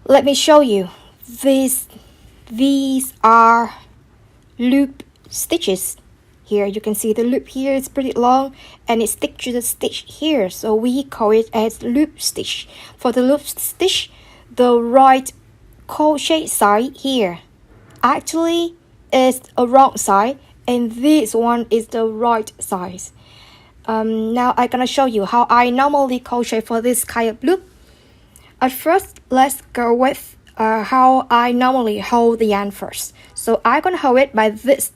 Let me show you. These are loop stitches. Here you can see the loop here is pretty long and it sticks to the stitch here, so we call it as loop stitch. For the loop stitch, the right crochet side here actually is a wrong side and this one is the right side. Now I'm gonna show you how I normally crochet for this kind of loop. At first, let's go with how I normally hold the yarn first. So I'm gonna hold it by this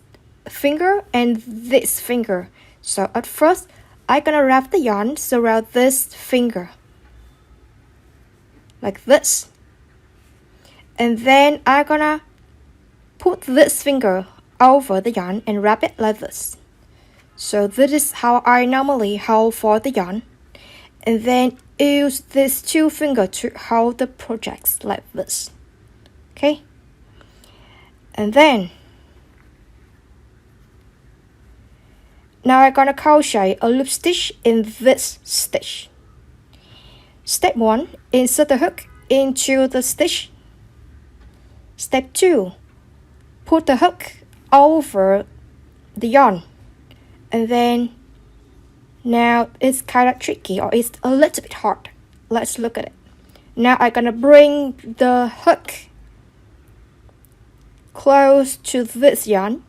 finger and this finger. So at first, I'm gonna wrap the yarn around this finger, like this. And then I'm gonna put this finger over the yarn and wrap it like this. So this is how I normally hold for the yarn. And then use these two fingers to hold the projects like this. Okay? And then now I'm gonna crochet a loop stitch in this stitch. Step 1, insert the hook into the stitch. Step 2, put the hook over the yarn. And then now it's kind of tricky, or it's a little bit hard. Let's look at it. Now I'm gonna bring the hook close to this yarn.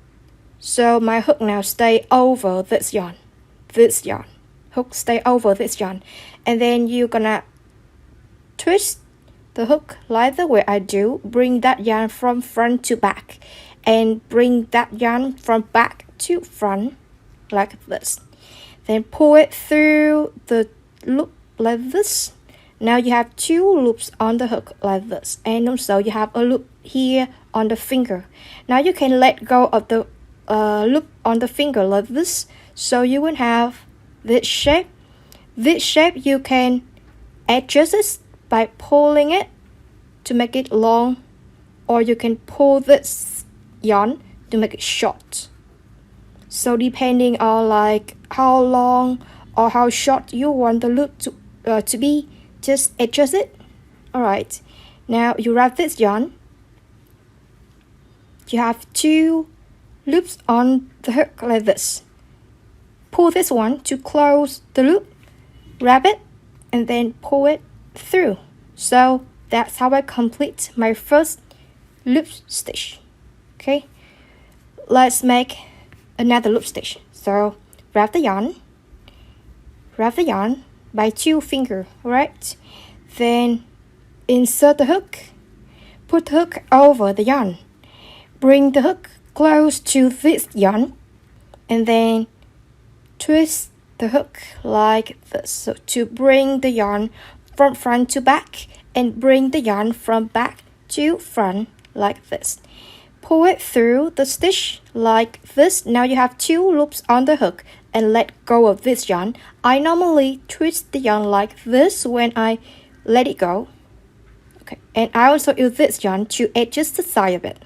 So my hook now stay over this yarn. Hook stay over this yarn. And then you're gonna twist the hook like the way I do. Bring that yarn from front to back. And bring that yarn from back to front like this. Then pull it through the loop like this. Now you have two loops on the hook like this. And also you have a loop here on the finger. Now you can let go of the loop on the finger like this. So you will have this shape. This shape you can adjust it by pulling it to make it long. Or you can pull this yarn to make it short. So depending on like how long or how short you want the loop to be, just adjust it. Alright, now you wrap this yarn. You have two loops on the hook like this. Pull this one to close the loop, wrap it, and then pull it through. So that's how I complete my first loop stitch. Okay, let's make another loop stitch. So wrap the yarn by two fingers, right? Then insert the hook, put the hook over the yarn, bring the hook close to this yarn, and then twist the hook like this. So to bring the yarn from front to back and bring the yarn from back to front like this. Pull it through the stitch like this. Now you have two loops on the hook and let go of this yarn. I normally twist the yarn like this when I let it go. Okay, and I also use this yarn to adjust the side of it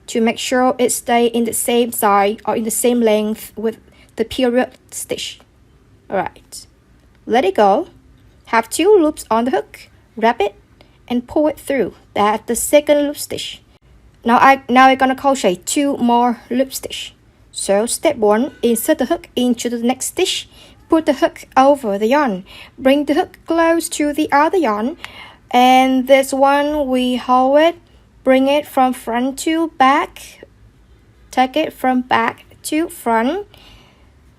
to make sure it stays in the same side or in the same length with the period stitch. Alright, let it go. Have two loops on the hook, wrap it, and pull it through. That's the second loop stitch. Now I'm gonna crochet two more loop stitch. So step 1, insert the hook into the next stitch. Put the hook over the yarn. Bring the hook close to the other yarn. And this one we hold it. Bring it from front to back. Take it from back to front.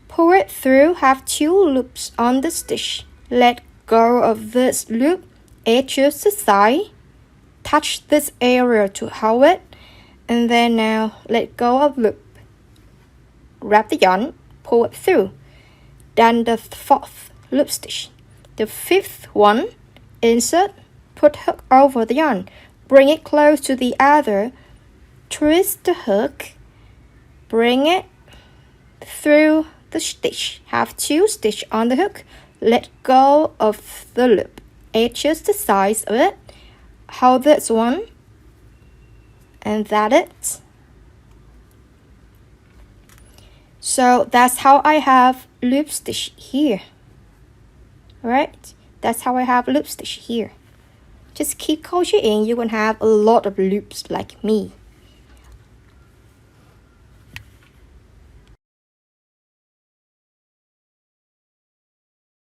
Pull it through. Have two loops on the stitch. Let go of this loop. Adjust the side. Touch this area to hold it. And then now let go of loop. Wrap the yarn, pull it through. Then the fourth loop stitch. The fifth one, insert, put hook over the yarn. Bring it close to the other. Twist the hook. Bring it through the stitch. Have two stitch on the hook. Let go of the loop. Adjust the size of it. Hold this one. And that's it. So that's how I have loop stitch here. Alright, that's how I have loop stitch here. Just keep crocheting, you can have a lot of loops like me.